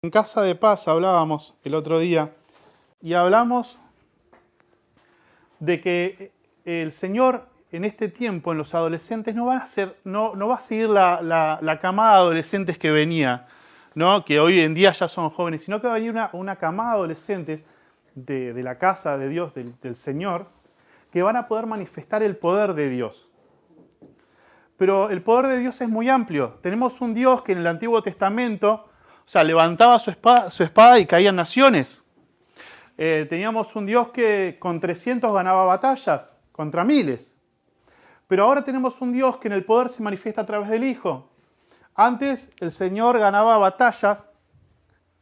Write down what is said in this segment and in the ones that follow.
En Casa de Paz hablábamos el otro día y hablamos de que el Señor en este tiempo, en los adolescentes, no va a seguir la camada de adolescentes que venía, ¿no? Que hoy en día ya son jóvenes, sino que va a venir una camada de adolescentes de la casa de Dios, del Señor, que van a poder manifestar el poder de Dios. Pero el poder de Dios es muy amplio. Tenemos un Dios que en el Antiguo Testamento, levantaba su espada y caían naciones. Teníamos un Dios que con 300 ganaba batallas contra miles. Pero ahora tenemos un Dios que en el poder se manifiesta a través del Hijo. Antes el Señor ganaba batallas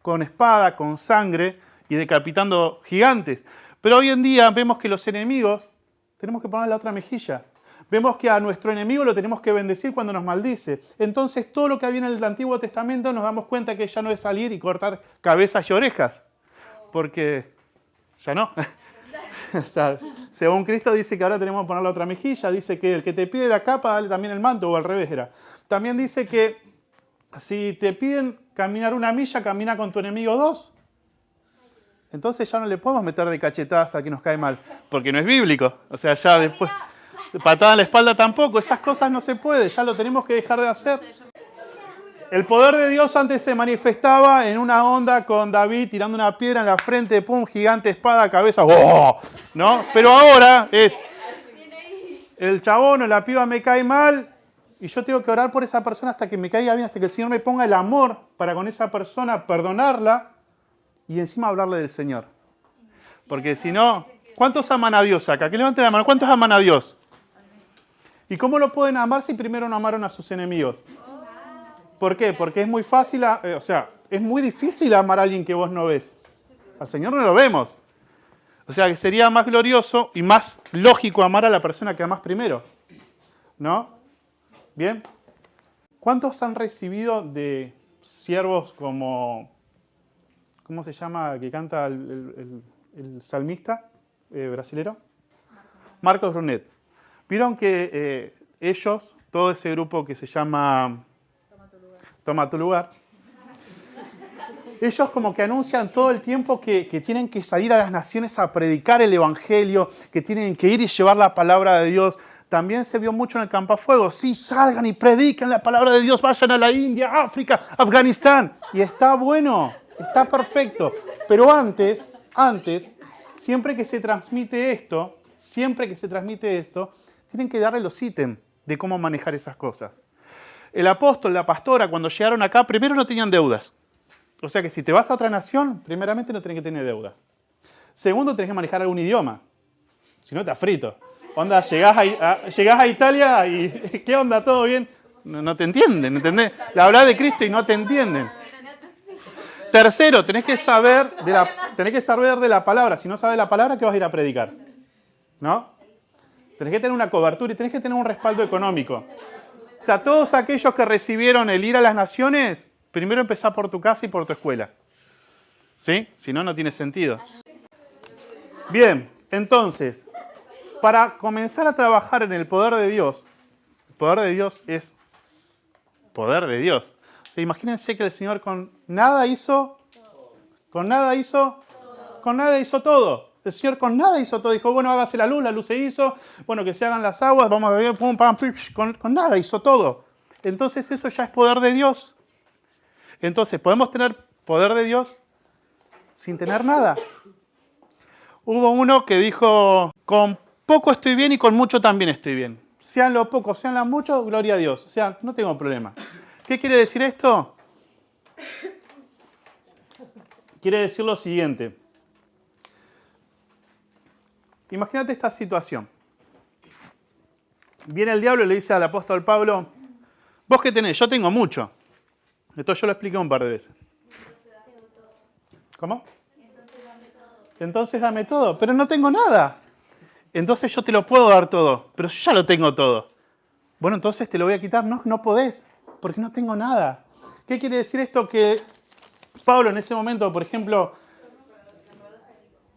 con espada, con sangre y decapitando gigantes. Pero hoy en día vemos que los enemigos tenemos que poner la otra mejilla. Vemos que a nuestro enemigo lo tenemos que bendecir cuando nos maldice. Entonces todo lo que había en el Antiguo Testamento nos damos cuenta que ya no es salir y cortar cabezas y orejas. Porque ya no. Según Cristo dice que ahora tenemos que poner la otra mejilla. Dice que el que te pide la capa, dale también el manto, o al revés era. También dice que si te piden caminar 1 milla, camina con tu enemigo 2. Entonces ya no le podemos meter de cachetadas a que nos cae mal. Porque no es bíblico. Ya después... Patada en la espalda tampoco, esas cosas no se puede, ya lo tenemos que dejar de hacer. El poder de Dios antes se manifestaba en una onda con David tirando una piedra en la frente, pum, gigante, espada, cabeza, ¡oh! ¿No? Pero ahora es, el chabón o la piba me cae mal y yo tengo que orar por esa persona hasta que me caiga bien, hasta que el Señor me ponga el amor para con esa persona, perdonarla y encima hablarle del Señor. Porque si no, ¿cuántos aman a Dios acá? Que levanten la mano, ¿cuántos aman a Dios? ¿Y cómo lo pueden amar si primero no amaron a sus enemigos? ¿Por qué? Porque es muy fácil, es muy difícil amar a alguien que vos no ves. Al Señor no lo vemos. Que sería más glorioso y más lógico amar a la persona que amás primero. ¿No? ¿Bien? ¿Cuántos han recibido de siervos como... ¿Cómo se llama? Que canta el salmista brasilero. Marcos Brunet. Vieron que ellos, todo ese grupo que se llama Toma tu lugar, ellos como que anuncian todo el tiempo que tienen que salir a las naciones a predicar el Evangelio, que tienen que ir y llevar la palabra de Dios. También se vio mucho en el Campafuego. Sí, salgan y prediquen la palabra de Dios, vayan a la India, África, Afganistán. Y está bueno, está perfecto. Pero antes, siempre que se transmite esto, tienen que darle los ítems de cómo manejar esas cosas. El apóstol, la pastora, cuando llegaron acá, primero no tenían deudas. O sea que si te vas a otra nación, primeramente no tenés que tener deuda. Segundo, tenés que manejar algún idioma. Si no, te frito. Onda, llegás a Italia y ¿qué onda? ¿Todo bien? No te entienden, ¿entendés? Le hablás de Cristo y no te entienden. Tercero, tenés que saber de la palabra. Si no sabes la palabra, ¿qué vas a ir a predicar? ¿No? Tenés que tener una cobertura y tenés que tener un respaldo económico. Todos aquellos que recibieron el ir a las naciones, primero empezá por tu casa y por tu escuela. ¿Sí? Si no, no tiene sentido. Bien, entonces, para comenzar a trabajar en el poder de Dios es poder de Dios. Imagínense que el Señor con nada hizo todo. El Señor con nada hizo todo. Dijo, bueno, hágase la luz se hizo. Bueno, que se hagan las aguas, vamos a ver, pum, pam, con nada hizo todo. Entonces eso ya es poder de Dios. Entonces, ¿podemos tener poder de Dios sin tener nada? Hubo uno que dijo, con poco estoy bien y con mucho también estoy bien. Sean lo poco, sean lo mucho, gloria a Dios. No tengo problema. ¿Qué quiere decir esto? Quiere decir lo siguiente. Imagínate esta situación. Viene el diablo y le dice al apóstol Pablo, ¿vos qué tenés? Yo tengo mucho. Esto yo lo expliqué un par de veces. ¿Cómo? Entonces dame todo. Pero no tengo nada. Entonces yo te lo puedo dar todo. Pero yo ya lo tengo todo. Bueno, entonces te lo voy a quitar. No podés. Porque no tengo nada. ¿Qué quiere decir esto? Que Pablo en ese momento, por ejemplo,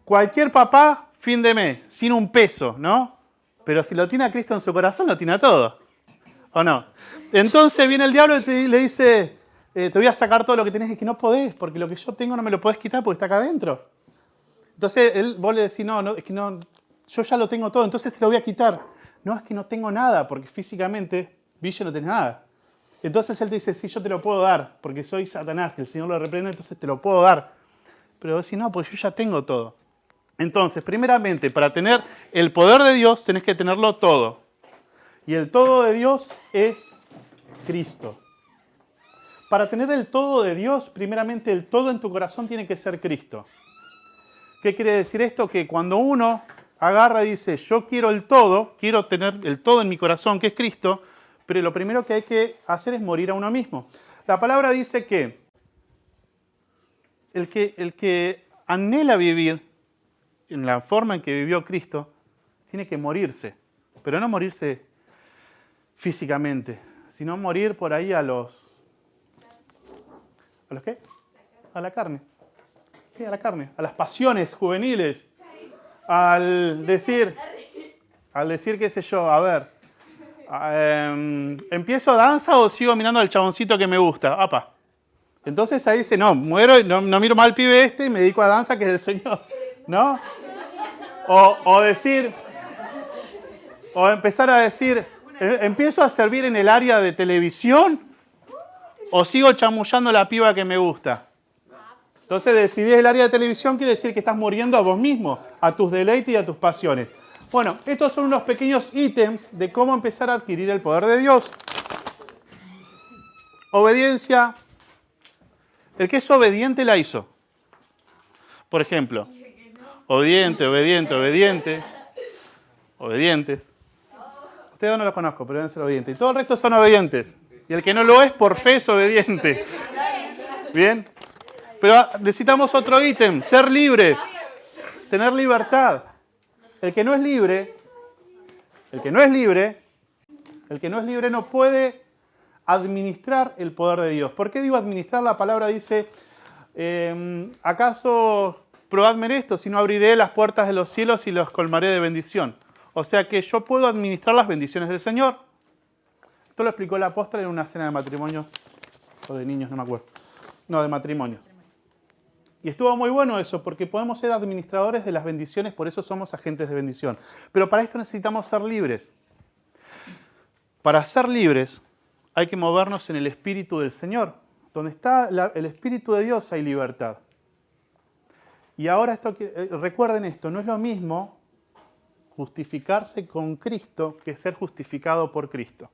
cualquier papá, fin de mes, sin un peso, ¿no? Pero si lo tiene a Cristo en su corazón, lo tiene a todo. ¿O no? Entonces viene el diablo y le dice, te voy a sacar todo lo que tenés, es que no podés, porque lo que yo tengo no me lo podés quitar porque está acá adentro. Entonces vos le decís, no, es que no, yo ya lo tengo todo, entonces te lo voy a quitar. No, es que no tengo nada, porque físicamente, Ville, no tenés nada. Entonces él te dice, sí, yo te lo puedo dar, porque soy Satanás, que el Señor lo reprende, entonces te lo puedo dar. Pero vos decís, no, pues yo ya tengo todo. Entonces, primeramente, para tener el poder de Dios, tenés que tenerlo todo. Y el todo de Dios es Cristo. Para tener el todo de Dios, primeramente el todo en tu corazón tiene que ser Cristo. ¿Qué quiere decir esto? Que cuando uno agarra y dice, yo quiero el todo, quiero tener el todo en mi corazón, que es Cristo, pero lo primero que hay que hacer es morir a uno mismo. La palabra dice que el que anhela vivir en la forma en que vivió Cristo, tiene que morirse, pero no morirse físicamente, sino morir por ahí a los... ¿A los qué? A la carne. Sí, a la carne, a las pasiones juveniles, al decir, qué sé yo, a ver, ¿empiezo danza o sigo mirando al chaboncito que me gusta? ¡Apa! Entonces ahí dice, no, muero, no miro mal al pibe este y me dedico a danza que es del Señor, ¿no? O decir, o empezar a decir, ¿empiezo a servir en el área de televisión o sigo chamullando la piba que me gusta? Entonces decidís el área de televisión, quiere decir que estás muriendo a vos mismo, a tus deleites y a tus pasiones. Bueno, estos son unos pequeños ítems de cómo empezar a adquirir el poder de Dios. Obediencia. El que es obediente la hizo. Por ejemplo, obediente. Obedientes. Ustedes no los conozco, pero deben ser obedientes. Y todo el resto son obedientes. Y el que no lo es, por fe es obediente. ¿Bien? Pero necesitamos otro ítem, ser libres, tener libertad. El que no es libre no puede administrar el poder de Dios. ¿Por qué digo administrar? La palabra dice, ¿acaso probadme esto? Si no abriré las puertas de los cielos y los colmaré de bendición. O sea que yo puedo administrar las bendiciones del Señor. Esto lo explicó el apóstol en una cena de matrimonios, o de niños, no me acuerdo. No, de matrimonios. Y estuvo muy bueno eso, porque podemos ser administradores de las bendiciones, por eso somos agentes de bendición. Pero para esto necesitamos ser libres. Para ser libres hay que movernos en el Espíritu del Señor. Donde está el Espíritu de Dios hay libertad. Y ahora recuerden esto, no es lo mismo justificarse con Cristo que ser justificado por Cristo.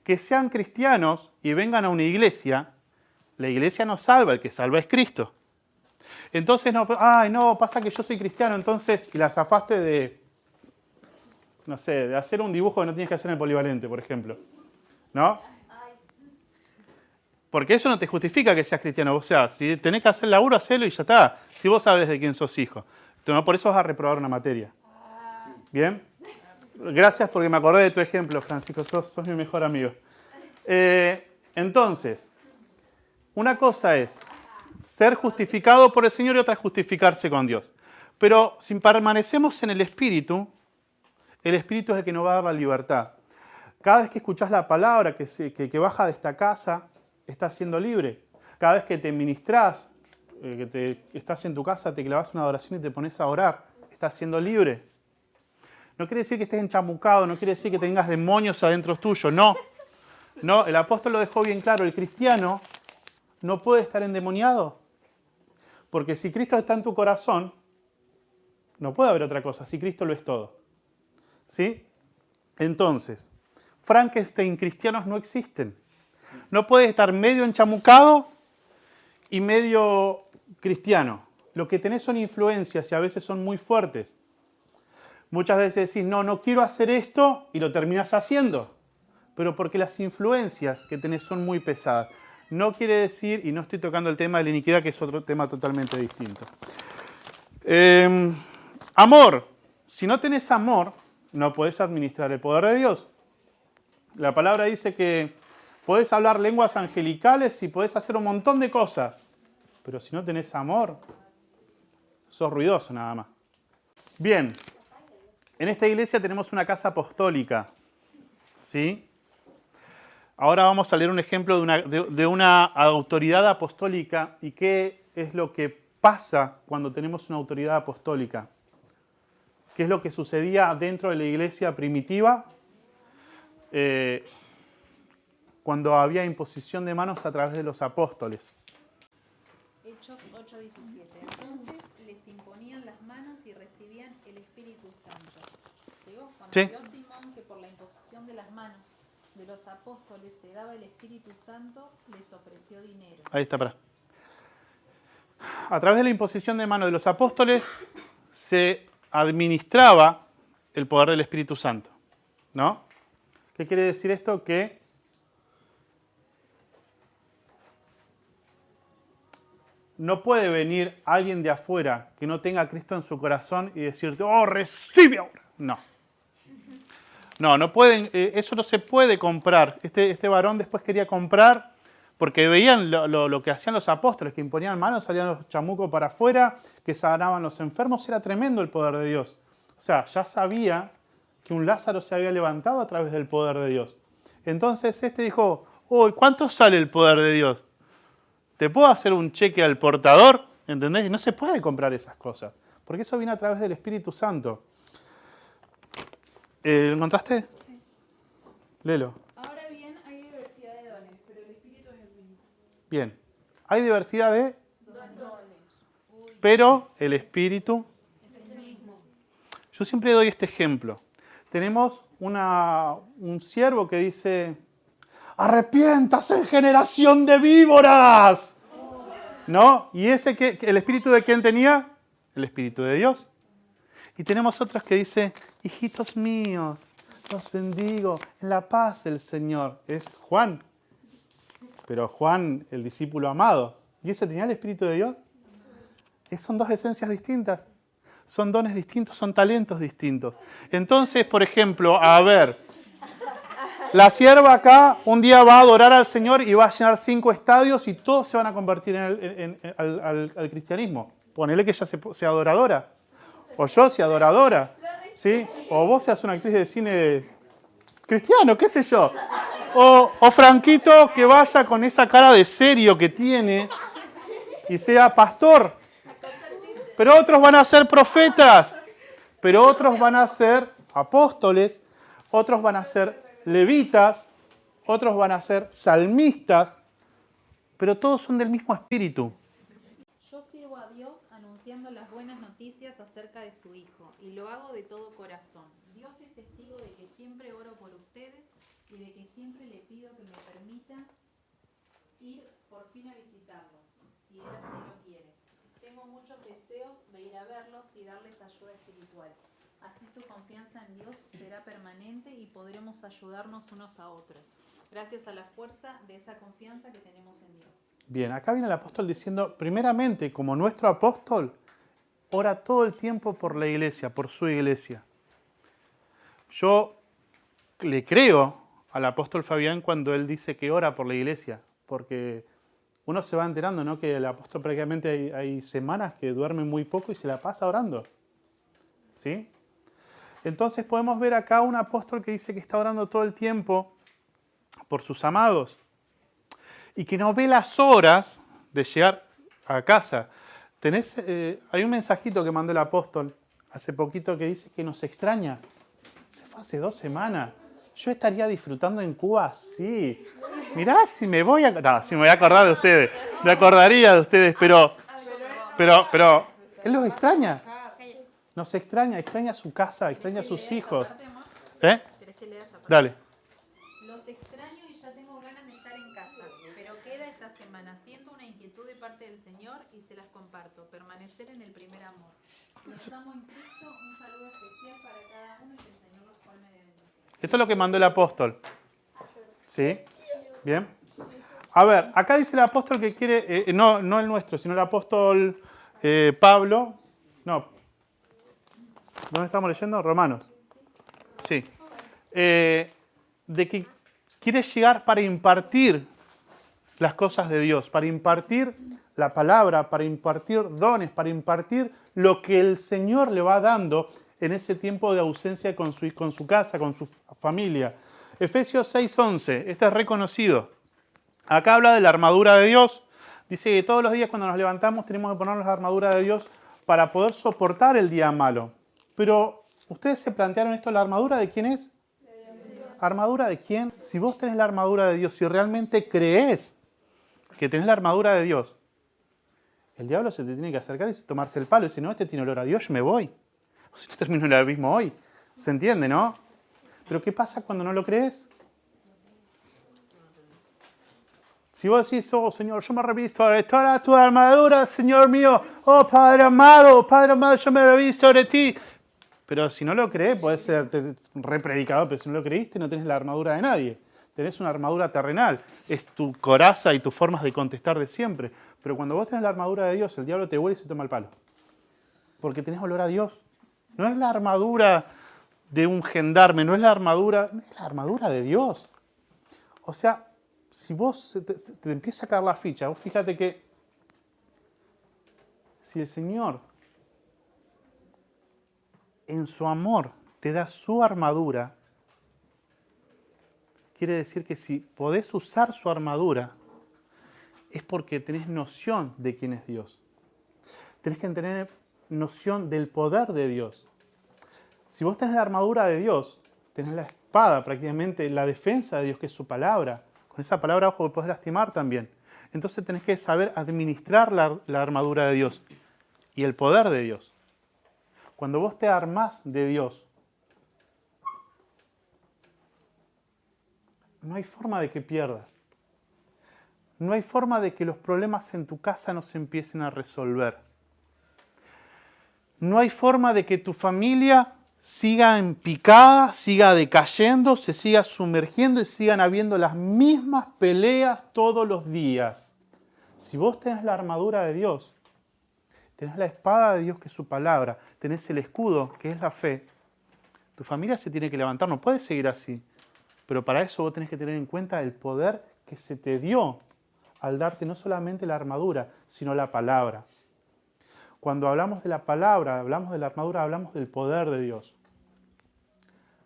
Que sean cristianos y vengan a una iglesia, la iglesia no salva, el que salva es Cristo. Entonces, pasa que yo soy cristiano, entonces, y la zafaste de, no sé, de hacer un dibujo que no tienes que hacer en el polivalente, por ejemplo. ¿No? Porque eso no te justifica que seas cristiano. O sea, si tenés que hacer laburo, hacelo y ya está. Si vos sabés de quién sos hijo. Entonces, por eso vas a reprobar una materia. ¿Bien? Gracias porque me acordé de tu ejemplo, Francisco. Sos mi mejor amigo. Entonces, una cosa es ser justificado por el Señor y otra es justificarse con Dios. Pero si permanecemos en el Espíritu es el que nos va a dar la libertad. Cada vez que escuchás la palabra que baja de esta casa, estás siendo libre. Cada vez que te ministrás, estás en tu casa, te clavas una adoración y te pones a orar, estás siendo libre. No quiere decir que estés enchamucado, no quiere decir que tengas demonios adentro tuyo, no. No, el apóstol lo dejó bien claro, el cristiano no puede estar endemoniado. Porque si Cristo está en tu corazón, no puede haber otra cosa, si Cristo lo es todo. ¿Sí? Entonces, Frankenstein cristianos no existen. No puedes estar medio enchamucado y medio cristiano. Lo que tenés son influencias y a veces son muy fuertes. Muchas veces decís, no quiero hacer esto y lo terminás haciendo. Pero porque las influencias que tenés son muy pesadas. No quiere decir, y no estoy tocando el tema de la iniquidad, que es otro tema totalmente distinto. Amor. Si no tenés amor, no podés administrar el poder de Dios. La palabra dice que podés hablar lenguas angelicales y podés hacer un montón de cosas. Pero si no tenés amor, sos ruidoso nada más. Bien. En esta iglesia tenemos una casa apostólica. ¿Sí? Ahora vamos a leer un ejemplo de una autoridad apostólica y qué es lo que pasa cuando tenemos una autoridad apostólica. ¿Qué es lo que sucedía dentro de la iglesia primitiva cuando había imposición de manos a través de los apóstoles? Hechos 8:17. Entonces les imponían las manos y recibían el Espíritu Santo. ¿Digo? Cuando Sí. vio Simón que por la imposición de las manos de los apóstoles se daba el Espíritu Santo, les ofreció dinero. Ahí está, pará. A través de la imposición de manos de los apóstoles se administraba el poder del Espíritu Santo, ¿no? ¿Qué quiere decir esto? Que no puede venir alguien de afuera que no tenga a Cristo en su corazón y decirte, oh, recibe ahora. No. No pueden, eso no se puede comprar. Este varón después quería comprar porque veían lo que hacían los apóstoles, que imponían manos, salían los chamucos para afuera, que sanaban los enfermos. Era tremendo el poder de Dios. O sea, ya sabía que un Lázaro se había levantado a través del poder de Dios. Entonces dijo, oh, ¿cuánto sale el poder de Dios? ¿Te puedo hacer un cheque al portador? ¿Entendés? Y no se puede comprar esas cosas, porque eso viene a través del Espíritu Santo. ¿Lo encontraste? Sí. Léelo. Ahora bien, hay diversidad de dones, pero el Espíritu es el mismo. Bien. Hay diversidad de, Dones. pero el Espíritu. Es el mismo. Yo siempre doy este ejemplo. Tenemos un siervo que dice, arrepiéntase, generación de víboras. ¿No? ¿Y el espíritu de quién tenía? El Espíritu de Dios. Y tenemos otros que dice, hijitos míos, los bendigo en la paz del Señor. Es Juan. Pero Juan, el discípulo amado. ¿Y ese tenía el Espíritu de Dios? Son dos esencias distintas. Son dones distintos, son talentos distintos. Entonces, por ejemplo, a ver, la sierva acá un día va a adorar al Señor y va a llenar 5 estadios y todos se van a convertir al cristianismo. Ponele que ella sea adoradora. O yo sea adoradora. ¿Sí? O vos seas una actriz de cine cristiano, qué sé yo. O Franquito que vaya con esa cara de serio que tiene y sea pastor. Pero otros van a ser profetas. Pero otros van a ser apóstoles. Otros van a ser levitas. Otros van a ser salmistas. Pero todos son del mismo espíritu. Yo sirvo a Dios anunciando las buenas noticias acerca de su Hijo, y lo hago de todo corazón. Dios es testigo de que siempre oro por ustedes y de que siempre le pido que me permita ir por fin a visitarlos, si Él así lo quiere. Tengo muchos deseos de ir a verlos y darles ayuda espiritual. Así su confianza en Dios será permanente y podremos ayudarnos unos a otros, gracias a la fuerza de esa confianza que tenemos en Dios. Bien, acá viene el apóstol diciendo, primeramente, como nuestro apóstol, ora todo el tiempo por la iglesia, por su iglesia. Yo le creo al apóstol Fabián cuando él dice que ora por la iglesia, porque uno se va enterando, ¿no? Que el apóstol prácticamente hay semanas que duerme muy poco y se la pasa orando. ¿Sí? Entonces podemos ver acá un apóstol que dice que está orando todo el tiempo por sus amados y que no ve las horas de llegar a casa. Hay un mensajito que mandó el apóstol hace poquito que dice que nos extraña. Se fue hace 2 semanas. Yo estaría disfrutando en Cuba, sí. Mirá, si me voy a acordar de ustedes. Me acordaría de ustedes, pero él los extraña. Nos extraña su casa, extraña a sus hijos. ¿Eh? ¿Querés que lea esa parte? Dale. Los extraño y ya tengo ganas de estar en casa, pero queda esta semana. Siento una inquietud de parte del Señor y se las comparto. Permanecer en el primer amor. Los amo en Cristo. Un saludo especial para cada uno y que el Señor los colme de bendiciones. Esto es lo que mandó el apóstol. ¿Sí? Bien. A ver, acá dice el apóstol que quiere, no el nuestro, sino el apóstol Pablo. No. ¿Dónde estamos leyendo? Romanos. Sí. De que quiere llegar para impartir las cosas de Dios, para impartir la palabra, para impartir dones, para impartir lo que el Señor le va dando en ese tiempo de ausencia con su casa, con su familia. Efesios 6:11, este es reconocido. Acá habla de la armadura de Dios. Dice que todos los días cuando nos levantamos tenemos que ponernos la armadura de Dios para poder soportar el día malo. Pero, ¿ustedes se plantearon esto? ¿La armadura de quién es? ¿Armadura de quién? Si vos tenés la armadura de Dios, si realmente creés que tenés la armadura de Dios, el diablo se te tiene que acercar y tomarse el palo y decir, no, este tiene olor a Dios, yo me voy. O si no termino el abismo hoy. ¿Se entiende, no? Pero ¿qué pasa cuando no lo crees? Si vos decís, oh Señor, yo me revisto de toda tu armadura, Señor mío, oh Padre amado, yo me revisto de ti. Pero si no lo crees, podés ser repredicador, pero si no lo creíste, no tenés la armadura de nadie. Tenés una armadura terrenal. Es tu coraza y tus formas de contestar de siempre. Pero cuando vos tenés la armadura de Dios, el diablo te vuelve y se toma el palo. Porque tenés olor a Dios. No es la armadura de un gendarme, no es la armadura de Dios. O sea, si vos te empieza a caer la ficha, vos fíjate que si el Señor en su amor te da su armadura, quiere decir que si podés usar su armadura, es porque tenés noción de quién es Dios. Tenés que tener noción del poder de Dios. Si vos tenés la armadura de Dios, tenés la espada, prácticamente la defensa de Dios, que es su palabra. Con esa palabra, ojo, que podés lastimar también. Entonces tenés que saber administrar la armadura de Dios y el poder de Dios. Cuando vos te armás de Dios, no hay forma de que pierdas. No hay forma de que los problemas en tu casa no se empiecen a resolver. No hay forma de que tu familia siga en picada, siga decayendo, se siga sumergiendo y sigan habiendo las mismas peleas todos los días. Si vos tenés la armadura de Dios, tenés la espada de Dios que es su palabra, tenés el escudo que es la fe, tu familia se tiene que levantar, no puede seguir así. Pero para eso vos tenés que tener en cuenta el poder que se te dio al darte no solamente la armadura, sino la palabra. Cuando hablamos de la palabra, hablamos de la armadura, hablamos del poder de Dios.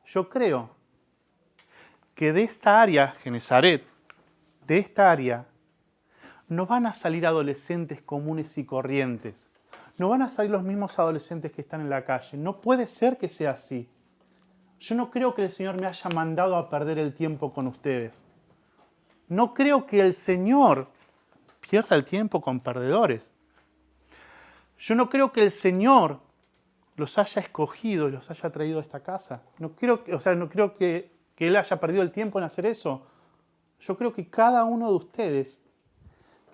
Yo creo que de esta área, Genezaret, de esta área, no van a salir adolescentes comunes y corrientes. No van a salir los mismos adolescentes que están en la calle. No puede ser que sea así. Yo no creo que el Señor me haya mandado a perder el tiempo con ustedes. No creo que el Señor pierda el tiempo con perdedores. Yo no creo que el Señor los haya escogido y los haya traído a esta casa. No creo que Él haya perdido el tiempo en hacer eso. Yo creo que cada uno de ustedes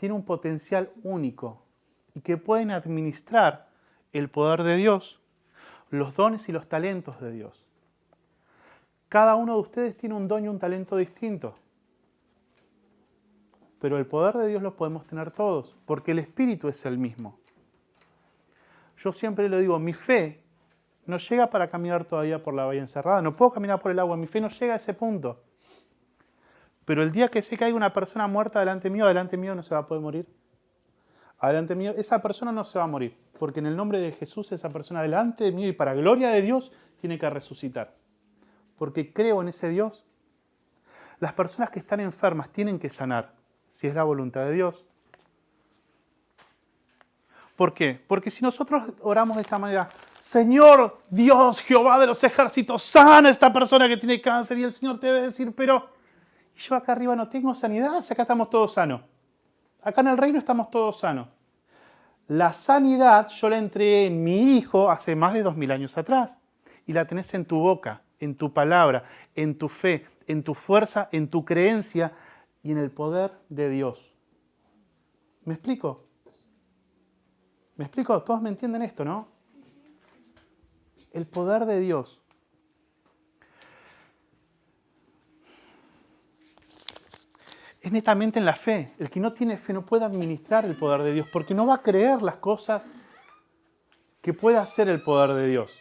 tiene un potencial único y que pueden administrar el poder de Dios, los dones y los talentos de Dios. Cada uno de ustedes tiene un don y un talento distinto. Pero el poder de Dios lo podemos tener todos, porque el Espíritu es el mismo. Yo siempre le digo, mi fe no llega para caminar todavía por la bahía encerrada, no puedo caminar por el agua, mi fe no llega a ese punto. Pero el día que se caiga una persona muerta delante mío no se va a poder morir. Adelante mío, esa persona no se va a morir, porque en el nombre de Jesús esa persona delante de mí y para gloria de Dios tiene que resucitar. Porque creo en ese Dios. Las personas que están enfermas tienen que sanar, si es la voluntad de Dios. ¿Por qué? Porque si nosotros oramos de esta manera, Señor Dios, Jehová de los ejércitos, sana a esta persona que tiene cáncer, y el Señor te debe decir, pero yo acá arriba no tengo sanidad, si acá estamos todos sanos. Acá en el reino estamos todos sanos. La sanidad yo la entregué en mi Hijo hace más de 2000 años atrás. Y la tenés en tu boca, en tu palabra, en tu fe, en tu fuerza, en tu creencia y en el poder de Dios. ¿Me explico? ¿Me explico? Todos me entienden esto, ¿no? El poder de Dios. Es netamente en la fe. El que no tiene fe no puede administrar el poder de Dios porque no va a creer las cosas que puede hacer el poder de Dios.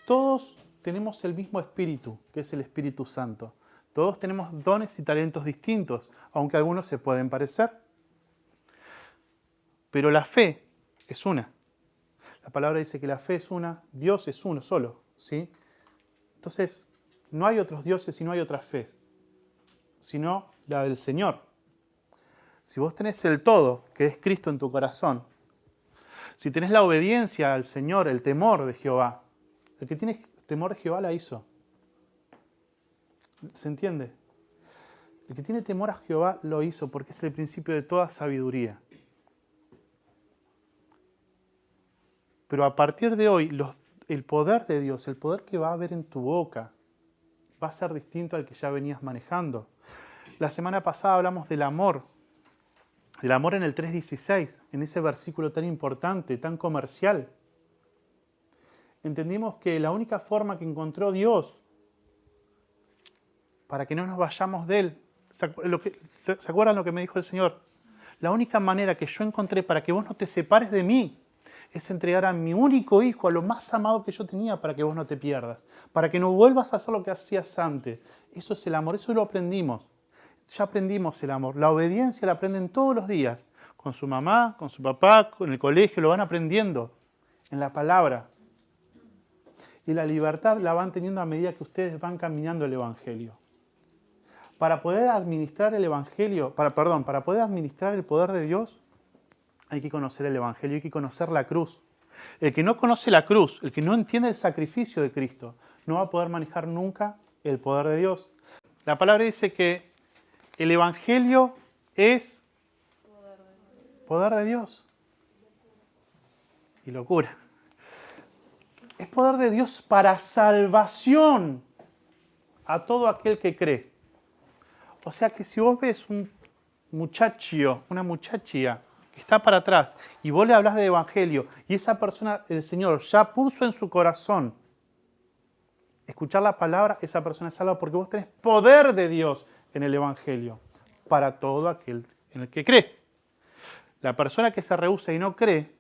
Todos tenemos el mismo espíritu, que es el Espíritu Santo. Todos tenemos dones y talentos distintos, aunque algunos se pueden parecer. Pero la fe es una. La palabra dice que la fe es una, Dios es uno solo, ¿sí? Entonces, no hay otros dioses y no hay otra fe, sino la del Señor. Si vos tenés el todo, que es Cristo en tu corazón, si tenés la obediencia al Señor, el temor de Jehová, el que tiene temor de Jehová la hizo. ¿Se entiende? El que tiene temor a Jehová lo hizo porque es el principio de toda sabiduría. Pero a partir de hoy, el poder de Dios, el poder que va a haber en tu boca, va a ser distinto al que ya venías manejando. La semana pasada hablamos del amor en el 3.16, en ese versículo tan importante, tan comercial. Entendimos que la única forma que encontró Dios para que no nos vayamos de Él, ¿se acuerdan lo que me dijo el Señor? La única manera que yo encontré para que vos no te separes de mí es entregar a mi único hijo, a lo más amado que yo tenía, para que vos no te pierdas, para que no vuelvas a hacer lo que hacías antes. Eso es el amor, eso lo aprendimos. Ya aprendimos el amor. La obediencia la aprenden todos los días, con su mamá, con su papá, con el colegio, lo van aprendiendo en la palabra. Y la libertad la van teniendo a medida que ustedes van caminando el Evangelio. Para poder administrar el Evangelio, para poder administrar el poder de Dios, hay que conocer el Evangelio, hay que conocer la cruz. El que no conoce la cruz, el que no entiende el sacrificio de Cristo, no va a poder manejar nunca el poder de Dios. La palabra dice que el Evangelio es poder de Dios. Y locura. Es poder de Dios para salvación a todo aquel que cree. O sea que si vos ves un muchacho, una muchachia que está para atrás y vos le hablas de Evangelio y esa persona, el Señor, ya puso en su corazón escuchar la palabra, esa persona es salva porque vos tenés poder de Dios en el Evangelio para todo aquel en el que cree. La persona que se rehúsa y no cree,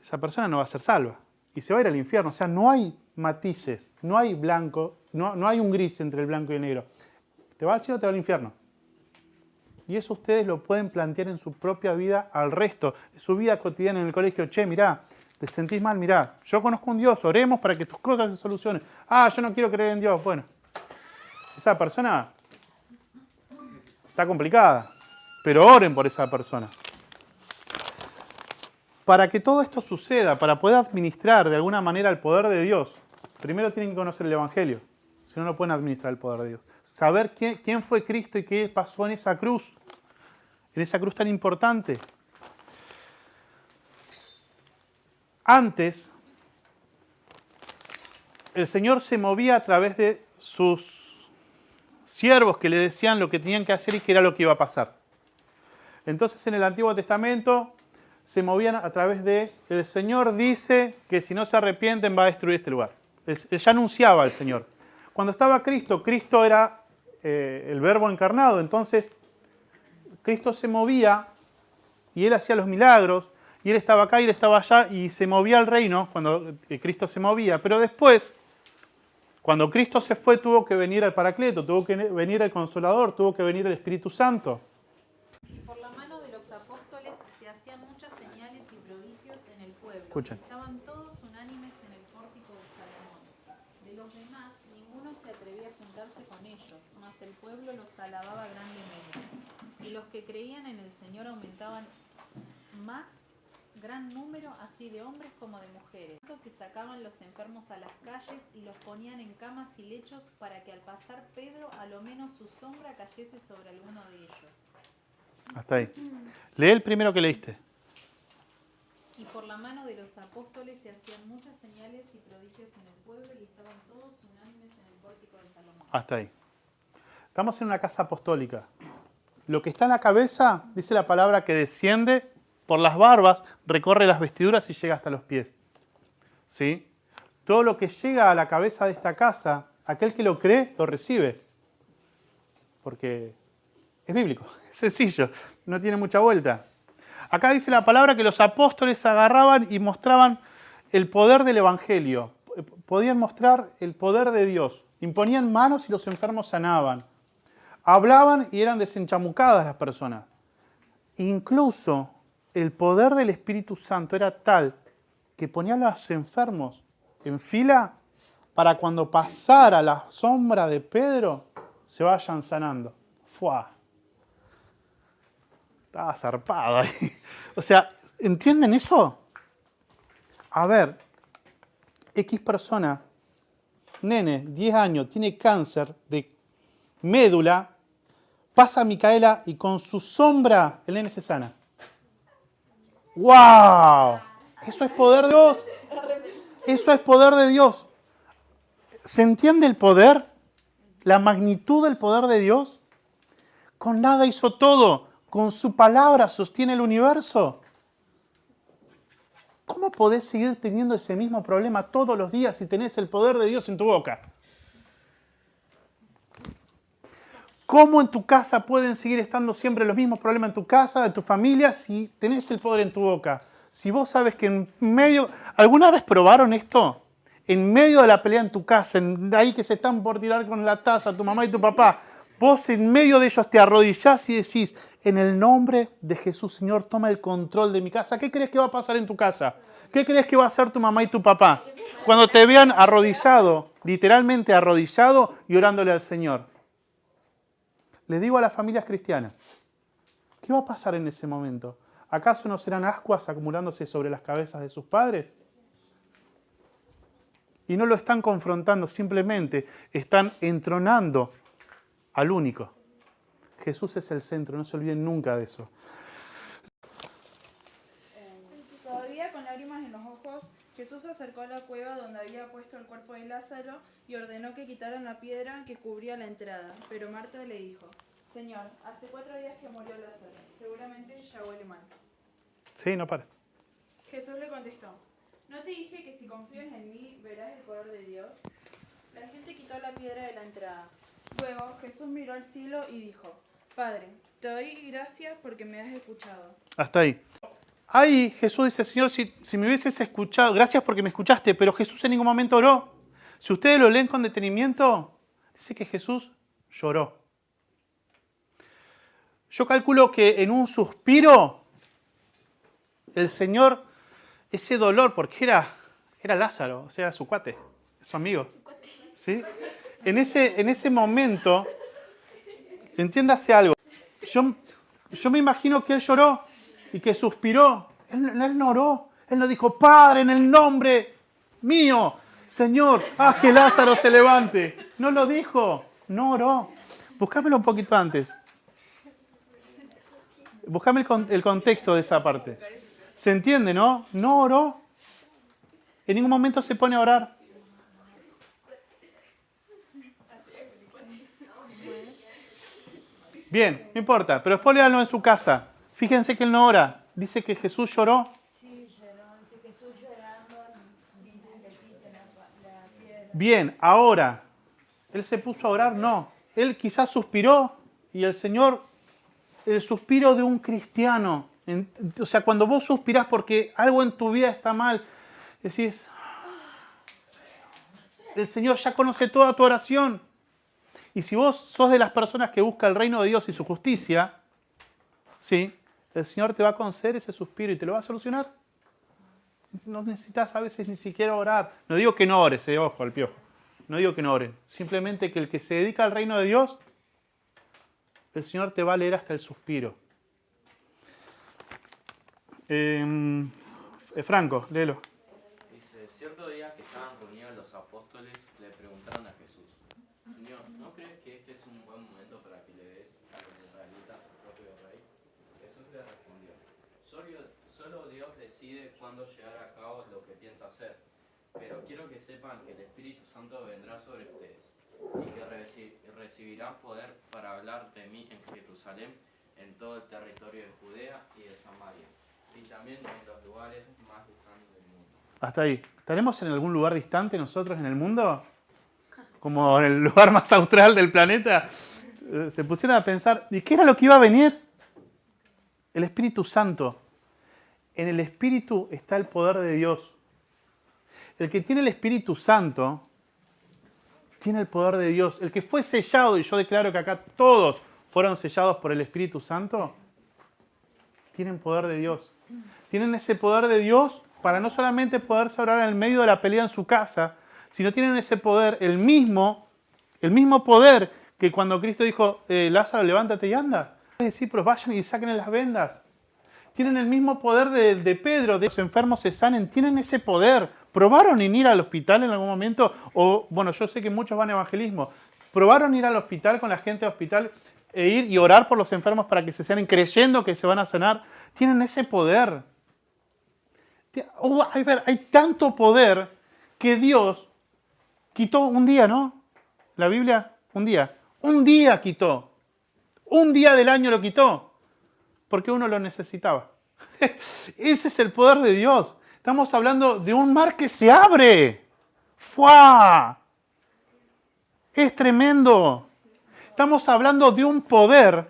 esa persona no va a ser salva y se va a ir al infierno. O sea, no hay matices, no hay blanco, no hay un gris entre el blanco y el negro. Te va al cielo o te va al infierno. Y eso ustedes lo pueden plantear en su propia vida al resto, de su vida cotidiana en el colegio. Che, mirá, te sentís mal, mirá, yo conozco un Dios, oremos para que tus cosas se solucionen. Ah, yo no quiero creer en Dios. Bueno, esa persona está complicada, pero oren por esa persona. Para que todo esto suceda, para poder administrar de alguna manera el poder de Dios, primero tienen que conocer el Evangelio, si no, no pueden administrar el poder de Dios. Saber quién fue Cristo y qué pasó en esa cruz tan importante. Antes, el Señor se movía a través de sus siervos que le decían lo que tenían que hacer y qué era lo que iba a pasar. Entonces, en el Antiguo Testamento se movían a través de el Señor dice que si no se arrepienten va a destruir este lugar. Él ya anunciaba al Señor. Cuando estaba Cristo, Cristo era el Verbo encarnado, entonces Cristo se movía y Él hacía los milagros, y Él estaba acá y Él estaba allá, y se movía el reino cuando Cristo se movía. Pero después, cuando Cristo se fue, tuvo que venir el Paracleto, tuvo que venir el Consolador, tuvo que venir el Espíritu Santo. Y por la mano de los apóstoles se hacían muchas señales y prodigios en el pueblo. Escuchen. Estaban todos unánimes en el pórtico de Salomón. De los demás, ninguno se atrevía a juntarse con ellos, mas el pueblo los alababa grandemente. Y los que creían en el Señor aumentaban más gran número, así de hombres como de mujeres, que sacaban los enfermos a las calles y los ponían en camas y lechos para que al pasar Pedro, a lo menos su sombra cayese sobre alguno de ellos. Hasta ahí. Lee el primero que leíste. Y por la mano de los apóstoles se hacían muchas señales y prodigios en el pueblo y estaban todos unánimes en el pórtico de Salomón. Hasta ahí. Estamos en una casa apostólica. Lo que está en la cabeza, dice la palabra, que desciende por las barbas, recorre las vestiduras y llega hasta los pies. ¿Sí? Todo lo que llega a la cabeza de esta casa, aquel que lo cree, lo recibe. Porque es bíblico, es sencillo, no tiene mucha vuelta. Acá dice la palabra que los apóstoles agarraban y mostraban el poder del Evangelio. Podían mostrar el poder de Dios. Imponían manos y los enfermos sanaban. Hablaban y eran desenchamucadas las personas. Incluso el poder del Espíritu Santo era tal que ponía a los enfermos en fila para cuando pasara la sombra de Pedro, se vayan sanando. ¡Fua! Estaba zarpado ahí. O sea, ¿entienden eso? A ver, X persona, nene, 10 años, tiene cáncer de médula, pasa a Micaela y con su sombra el nene se sana. ¡Wow! Eso es poder de Dios. Eso es poder de Dios. ¿Se entiende el poder? La magnitud del poder de Dios. Con nada hizo todo. Con su palabra sostiene el universo. ¿Cómo podés seguir teniendo ese mismo problema todos los días si tenés el poder de Dios en tu boca? ¿Cómo en tu casa pueden seguir estando siempre los mismos problemas en tu casa, en tu familia, si tenés el poder en tu boca? Si vos sabes que en medio... ¿Alguna vez probaron esto? En medio de la pelea en tu casa, ahí que se están por tirar con la taza, tu mamá y tu papá, vos en medio de ellos te arrodillás y decís, en el nombre de Jesús, Señor, toma el control de mi casa. ¿Qué crees que va a pasar en tu casa? ¿Qué crees que va a hacer tu mamá y tu papá? Cuando te vean arrodillado, literalmente arrodillado y orándole al Señor. Le digo a las familias cristianas, ¿qué va a pasar en ese momento? ¿Acaso no serán ascuas acumulándose sobre las cabezas de sus padres? Y no lo están confrontando, simplemente están entronando al único. Jesús es el centro, no se olviden nunca de eso. Todavía con lágrimas en los ojos, Jesús se acercó a la cueva donde había puesto el cuerpo de Lázaro y ordenó que quitaran la piedra que cubría la entrada. Pero Marta le dijo, Señor, hace 4 días que murió Lázaro, seguramente ya huele mal. Sí, no para. Jesús le contestó, ¿no te dije que si confías en mí verás el poder de Dios? La gente quitó la piedra de la entrada. Luego Jesús miró al cielo y dijo, Padre, te doy gracias porque me has escuchado. Hasta ahí. Ahí Jesús dice, Señor, si me hubieses escuchado, gracias porque me escuchaste, pero Jesús en ningún momento oró. Si ustedes lo leen con detenimiento, dice que Jesús lloró. Yo calculo que en un suspiro, el Señor, ese dolor, porque era Lázaro, o sea, su cuate, su amigo. ¿Sí? En ese momento, entiéndase algo. Yo me imagino que él lloró y que suspiró. Él no oró. Él no dijo, Padre, en el nombre mío, Señor, haz que Lázaro se levante. No lo dijo. No oró. Buscámelo un poquito antes. Buscame el contexto de esa parte. ¿Se entiende, no? No oró. En ningún momento se pone a orar. Bien, no importa, pero después léanlo en su casa. Fíjense que él no ora. Dice que Jesús lloró. Sí, lloró. Dice Jesús llorando, dice que quite la piedra. Bien, ahora, ¿él se puso a orar? No. Él quizás suspiró y el Señor, el suspiro de un cristiano. O sea, cuando vos suspirás porque algo en tu vida está mal, decís, el Señor ya conoce toda tu oración. Y si vos sos de las personas que busca el reino de Dios y su justicia, ¿sí? El Señor te va a conceder ese suspiro y te lo va a solucionar. No necesitas a veces ni siquiera orar. No digo que no ores, ojo, al piojo. No digo que no oren. Simplemente que el que se dedica al reino de Dios, el Señor te va a leer hasta el suspiro. Franco, léelo. Dice, cierto día que estaban reunidos los apóstoles, le preguntaron a Jesús, Señor, ¿no crees que este es un buen momento para que le des a los israelitas su propio rey? Jesús le respondió, solo Dios decide cuándo llevar a cabo lo que piensa hacer, pero quiero que sepan que el Espíritu Santo vendrá sobre ustedes y que recibirán poder para hablar de mí en Jerusalén, en todo el territorio de Judea y de Samaria, y también en los lugares más lejanos del mundo. Hasta ahí. ¿Estaremos en algún lugar distante nosotros en el mundo? Como en el lugar más austral del planeta. Se pusieron a pensar, ¿y qué era lo que iba a venir? El Espíritu Santo. En el Espíritu está el poder de Dios. El que tiene el Espíritu Santo tiene el poder de Dios. El que fue sellado, y yo declaro que acá todos fueron sellados por el Espíritu Santo, tienen poder de Dios. Tienen ese poder de Dios para no solamente poderse orar en el medio de la pelea en su casa, sino tienen ese poder, el mismo poder que cuando Cristo dijo, Lázaro, levántate y anda. Los discípulos vayan y saquen las vendas. Tienen el mismo poder de Pedro, de los enfermos se sanen, tienen ese poder. ¿Probaron en ir al hospital en algún momento? O, bueno, yo sé que muchos van a evangelismo. ¿Probaron ir al hospital con la gente del hospital e ir y orar por los enfermos para que se sanen creyendo que se van a sanar? Tienen ese poder. Hay tanto poder que Dios quitó un día, ¿no? La Biblia, un día. Un día quitó. Un día del año lo quitó. Porque uno lo necesitaba. Ese es el poder de Dios. Estamos hablando de un mar que se abre. ¡Fua! Es tremendo. Estamos hablando de un poder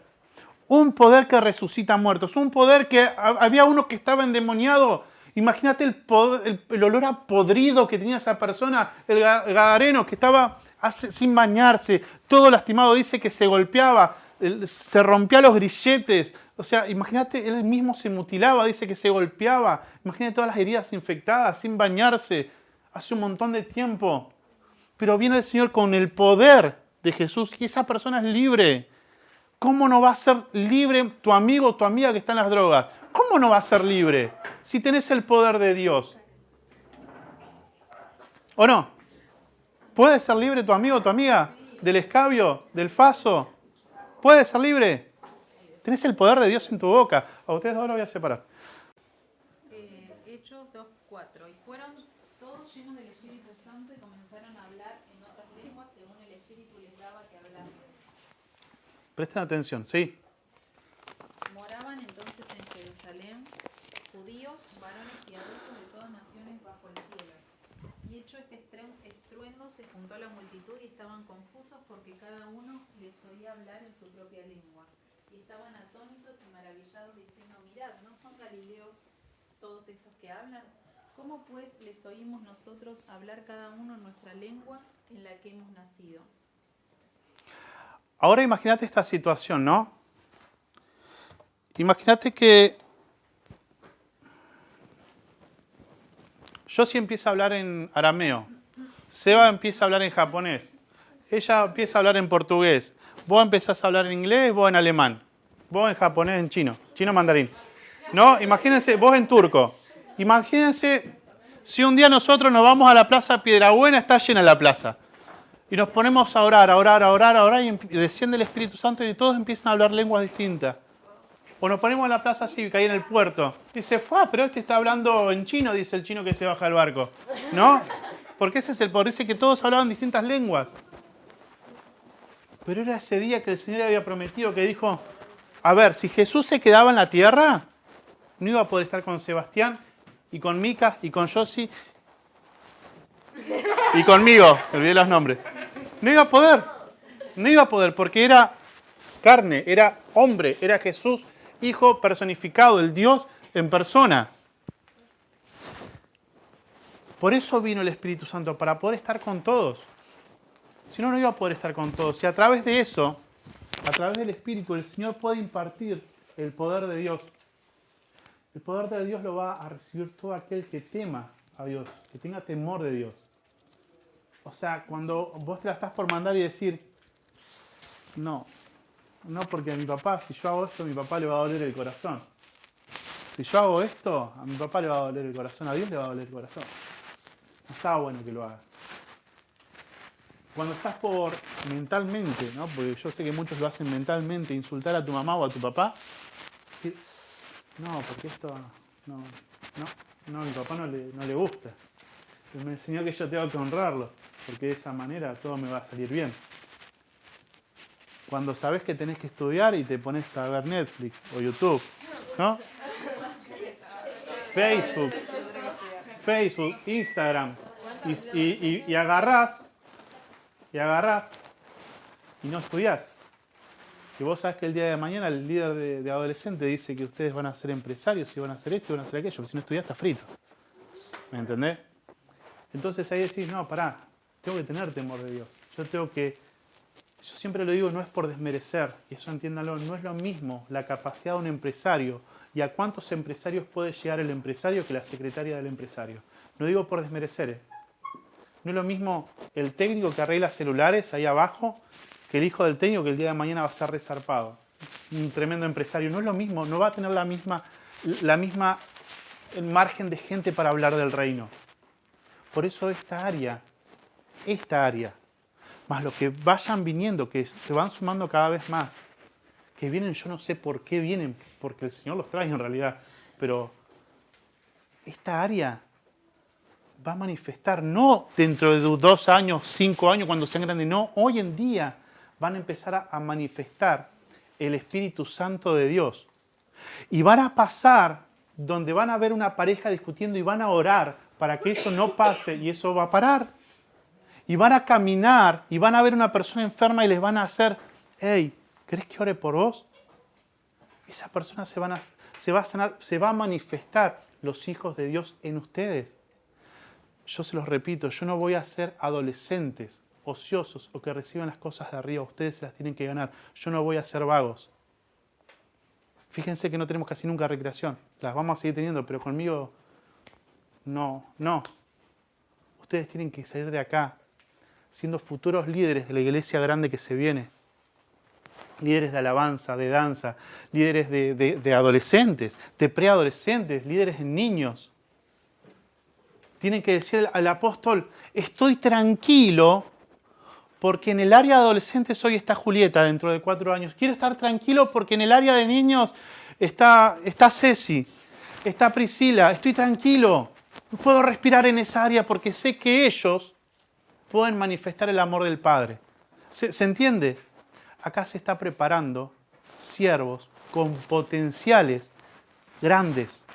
que resucita muertos, un poder que había uno que estaba endemoniado. Imagínate el olor a podrido que tenía esa persona, el gadareno que estaba sin bañarse, todo lastimado, dice que se golpeaba, se rompía los grilletes. O sea, imagínate, él mismo se mutilaba, dice que se golpeaba. Imagínate todas las heridas infectadas, sin bañarse, hace un montón de tiempo. Pero viene el Señor con el poder de Jesús y esa persona es libre. ¿Cómo no va a ser libre tu amigo o tu amiga que está en las drogas? ¿Cómo no va a ser libre si tenés el poder de Dios? ¿O no? ¿Puede ser libre tu amigo o tu amiga del escabio, del faso? ¿Puede ser libre? Tenés el poder de Dios en tu boca. A ustedes ahora voy a separar. Hechos 2:4. Y fueron todos llenos del Espíritu Santo y comenzaron a hablar en otras lenguas según el Espíritu les daba que hablasen. Presten atención, ¿sí? Moraban entonces en Jerusalén judíos, varones piadosos de todas naciones bajo el cielo. Y hecho este estruendo, se juntó la multitud y estaban confusos porque cada uno les oía hablar en su propia lengua. Y estaban atónitos y maravillados diciendo, mirad, ¿no son galileos todos estos que hablan? ¿Cómo pues les oímos nosotros hablar cada uno en nuestra lengua en la que hemos nacido? Ahora imagínate esta situación, ¿no? Imagínate que Yossi empieza a hablar en arameo, Seba empieza a hablar en japonés, ella empieza a hablar en portugués, vos empezás a hablar en inglés, vos en alemán, vos en japonés, en chino mandarín. ¿No? Imagínense, vos en turco. Imagínense si un día nosotros nos vamos a la Plaza Piedrabuena, está llena la plaza. Y nos ponemos a orar, y desciende el Espíritu Santo y todos empiezan a hablar lenguas distintas. O nos ponemos en la Plaza Cívica, ahí en el puerto. Dice, pero este está hablando en chino, dice el chino que se baja del barco. ¿No? Porque ese es el poder, dice que todos hablaban distintas lenguas. Pero era ese día que el Señor había prometido, que dijo, a ver, si Jesús se quedaba en la tierra, no iba a poder estar con Sebastián, y con Mica, y con Yossi, y conmigo, me olvidé los nombres. No iba a poder, porque era carne, era hombre, era Jesús, Hijo personificado, el Dios en persona. Por eso vino el Espíritu Santo, para poder estar con todos. Si no, no iba a poder estar con todos. Y a través de eso, a través del Espíritu, el Señor puede impartir el poder de Dios. El poder de Dios lo va a recibir todo aquel que tema a Dios, que tenga temor de Dios. O sea, cuando vos te la estás por mandar y decir, no, porque a mi papá, si yo hago esto, a mi papá le va a doler el corazón. Si yo hago esto, a mi papá le va a doler el corazón, a Dios le va a doler el corazón. No está bueno que lo haga. Cuando estás por mentalmente, ¿no? Porque yo sé que muchos lo hacen mentalmente, insultar a tu mamá o a tu papá, decir, no, porque esto, no, a mi papá no le gusta. Él me enseñó que yo tengo que honrarlo, porque de esa manera todo me va a salir bien. Cuando sabes que tenés que estudiar y te pones a ver Netflix o YouTube, ¿no? Facebook, Instagram, y agarrás y no estudiás. Y vos sabés que el día de mañana el líder de adolescente dice que ustedes van a ser empresarios y van a hacer esto y van a hacer aquello, pero si no estudiás está frito. ¿Me entendés? Entonces ahí decís, no, pará, tengo que tener temor de Dios. Yo siempre lo digo, no es por desmerecer, y eso entiéndalo, no es lo mismo la capacidad de un empresario y a cuántos empresarios puede llegar el empresario que la secretaria del empresario. No digo por desmerecer, No es lo mismo el técnico que arregla celulares ahí abajo que el hijo del técnico que el día de mañana va a ser resarpado. Un tremendo empresario. No es lo mismo, no va a tener la misma margen de gente para hablar del reino. Por eso esta área, más los que vayan viniendo, que se van sumando cada vez más, que vienen, yo no sé por qué vienen, porque el Señor los trae en realidad, pero esta área va a manifestar, no dentro de 2 años, 5 años, cuando sean grandes, no, hoy en día van a empezar a manifestar el Espíritu Santo de Dios. Y van a pasar donde van a ver una pareja discutiendo y van a orar para que eso no pase y eso va a parar. Y van a caminar y van a ver una persona enferma y les van a hacer, hey, ¿querés que ore por vos? Esa persona se va a sanar, se va a manifestar los hijos de Dios en ustedes. Yo se los repito, yo no voy a ser adolescentes ociosos o que reciban las cosas de arriba. Ustedes se las tienen que ganar. Yo no voy a ser vagos. Fíjense que no tenemos casi nunca recreación. Las vamos a seguir teniendo, pero conmigo no. Ustedes tienen que salir de acá siendo futuros líderes de la iglesia grande que se viene. Líderes de alabanza, de danza, líderes de adolescentes, de preadolescentes, líderes en niños. Tienen que decir al apóstol, estoy tranquilo porque en el área de adolescentes hoy está Julieta dentro de 4 años. Quiero estar tranquilo porque en el área de niños está Ceci, está Priscila. Estoy tranquilo. Puedo respirar en esa área porque sé que ellos pueden manifestar el amor del Padre. ¿Se entiende? Acá se está preparando siervos con potenciales grandes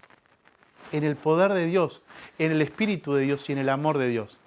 en el poder de Dios, en el Espíritu de Dios y en el amor de Dios.